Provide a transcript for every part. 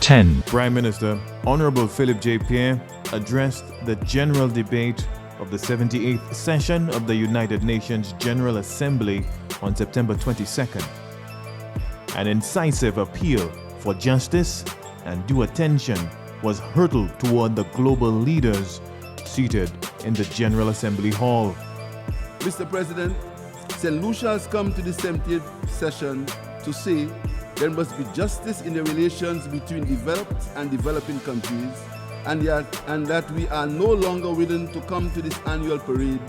10. Prime Minister Honourable Philip J. Pierre addressed the general debate of the 78th session of the United Nations General Assembly on September 22nd. An incisive appeal for justice and due attention was hurtled toward the global leaders seated in the General Assembly Hall. Mr. President, St. Lucia has come to the 70th session to say there must be justice in the relations between developed and developing countries, and that we are no longer willing to come to this annual parade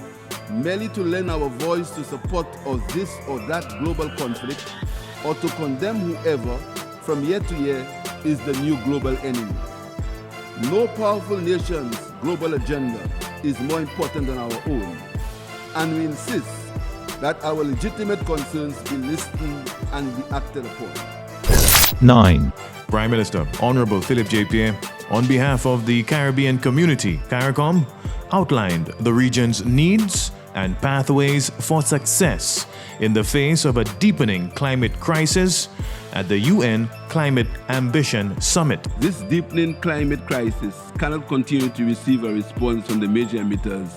merely to lend our voice to support of this or that global conflict, or to condemn whoever from year to year is the new global enemy. No powerful nation's global agenda is more important than our own, and we insist that our legitimate concerns be listened and be acted upon. 9. Prime Minister Honourable Philip J. Pierre, on behalf of the Caribbean community, CARICOM, outlined the region's needs and pathways for success in the face of a deepening climate crisis at the UN Climate Ambition Summit. This deepening climate crisis cannot continue to receive a response from the major emitters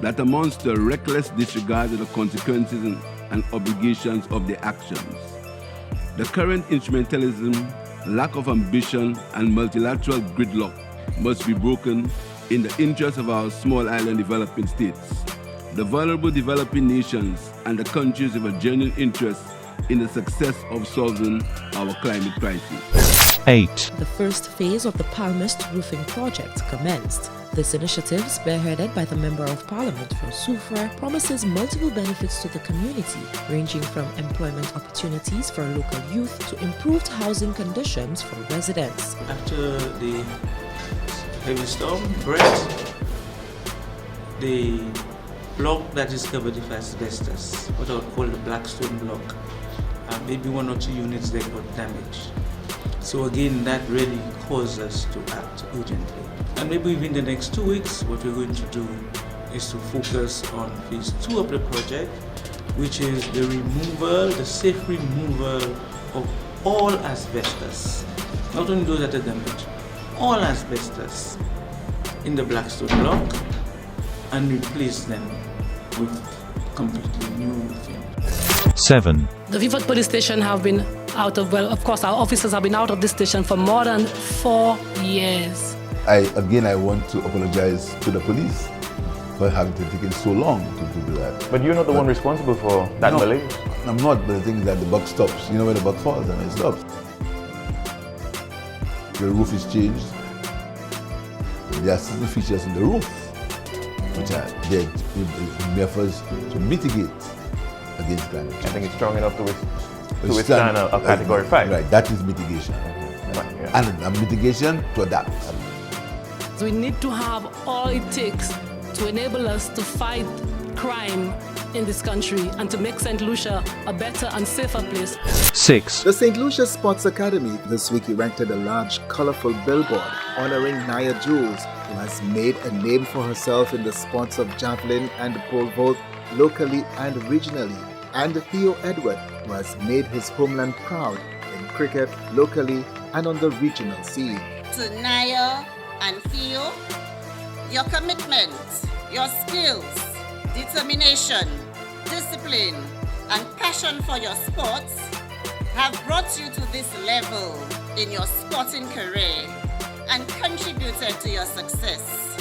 that amounts to a reckless disregard of the consequences and obligations of their actions. The current instrumentalism, lack of ambition, and multilateral gridlock must be broken in the interest of our small island developing states, the vulnerable developing nations, and the countries with a genuine interest in the success of solving our climate crisis. 8. The first phase of the Palmist roofing project commenced. This initiative, spearheaded by the Member of Parliament for Soufrière, promises multiple benefits to the community, ranging from employment opportunities for local youth to improved housing conditions for residents. After the heavy storm, Brett, the block that is covered with asbestos, what I would call the Blackstone block, maybe 1 or 2 units there got damaged. So again, that really caused us to act urgently. And maybe within the next 2 weeks, what we're going to do is to focus on phase 2 of the project, which is the removal, the safe removal of all asbestos. Not only those that are damaged, all asbestos in the Blackstone block, and replace them with completely new roofing. 7. The Vivat police station have been out of, well, of course, our officers have been out of this station for more than 4 years. I want to apologize to the police for having taken so long to do that. But you're not the one responsible for that delay? I'm not, but the thing is that the buck stops. You know where the buck falls and it stops. The roof is changed. There are certain features in the roof which are there in efforts to mitigate against climate change. I think it's strong enough to withstand a category 5. Right, that is mitigation. Right, yeah. And a mitigation to adapt. So we need to have all it takes to enable us to fight crime in this country and to make St. Lucia a better and safer place. 6. The St. Lucia Sports Academy this week erected a large, colorful billboard honoring Nia Jules, who has made a name for herself in the sports of javelin and pole vault locally and regionally, and Theo Edward, who has made his homeland proud in cricket locally and on the regional scene. To Nia and Theo, your commitment, your skills, determination, discipline, and passion for your sports have brought you to this level in your sporting career and contributed to your success.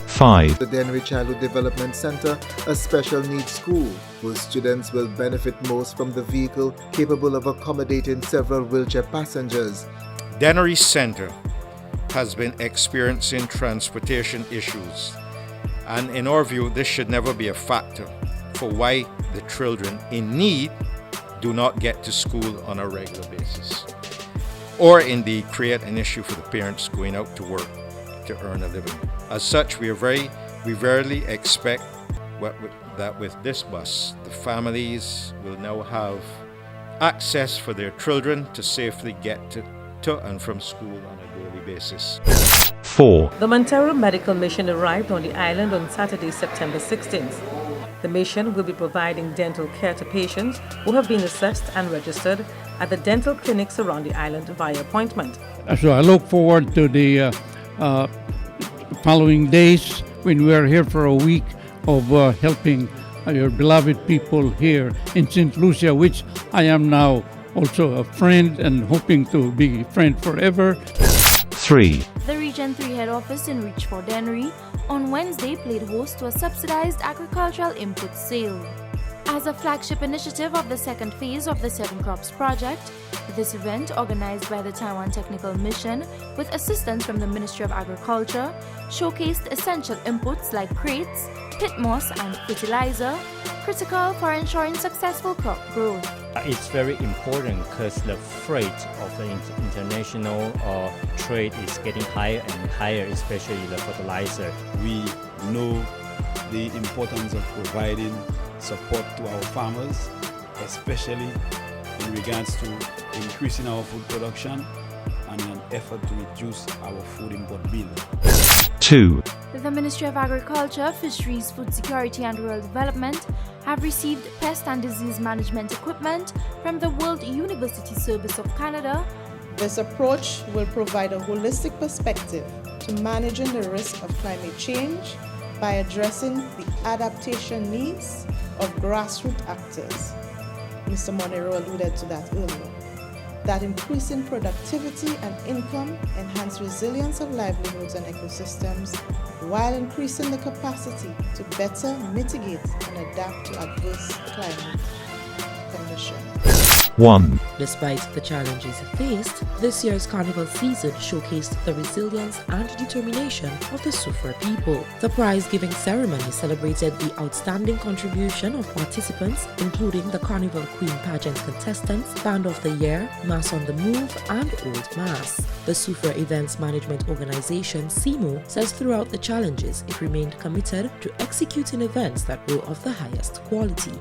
5. The Dennery Childhood Development Center, a special needs school whose students will benefit most from the vehicle capable of accommodating several wheelchair passengers. Dennery Center has been experiencing transportation issues, and in our view, this should never be a factor for why the children in need do not get to school on a regular basis, or indeed create an issue for the parents going out to work to earn a living. As such, we rarely expect that with this bus, the families will now have access for their children to safely get to and from school on a daily basis. 4. The Montero Medical Mission arrived on the island on Saturday, September 16th. The mission will be providing dental care to patients who have been assessed and registered at the dental clinics around the island via appointment. So I look forward to the following days when we are here for a week of helping your beloved people here in St. Lucia, which I am now also a friend and hoping to be friend forever. 3. The Region 3 head office in Richford, Henry, on Wednesday played host to a subsidized agricultural input sale. As a flagship initiative of the second phase of the 7 Crops project, this event, organized by the Taiwan Technical Mission with assistance from the Ministry of Agriculture, showcased essential inputs like crates, pit moss and fertilizer, critical for ensuring successful crop growth. It's very important because the freight of the international trade is getting higher and higher, especially the fertilizer. We know the importance of providing support to our farmers, especially in regards to increasing our food production and an effort to reduce our food import bill. 2. The Ministry of Agriculture, Fisheries, Food Security and Rural Development have received pest and disease management equipment from the World University Service of Canada. This approach will provide a holistic perspective to managing the risk of climate change by addressing the adaptation needs of grassroots actors. Mr. Monero alluded to that earlier. That increasing productivity and income enhance resilience of livelihoods and ecosystems while increasing the capacity to better mitigate and adapt to adverse climate conditions. 1. Despite the challenges faced, this year's Carnival season showcased the resilience and determination of the Sufra people. The prize-giving ceremony celebrated the outstanding contribution of participants, including the Carnival Queen Pageant contestants, Band of the Year, Mass on the Move, and Old Mass. The Sufra Events Management Organization, SEMO, says throughout the challenges, it remained committed to executing events that were of the highest quality.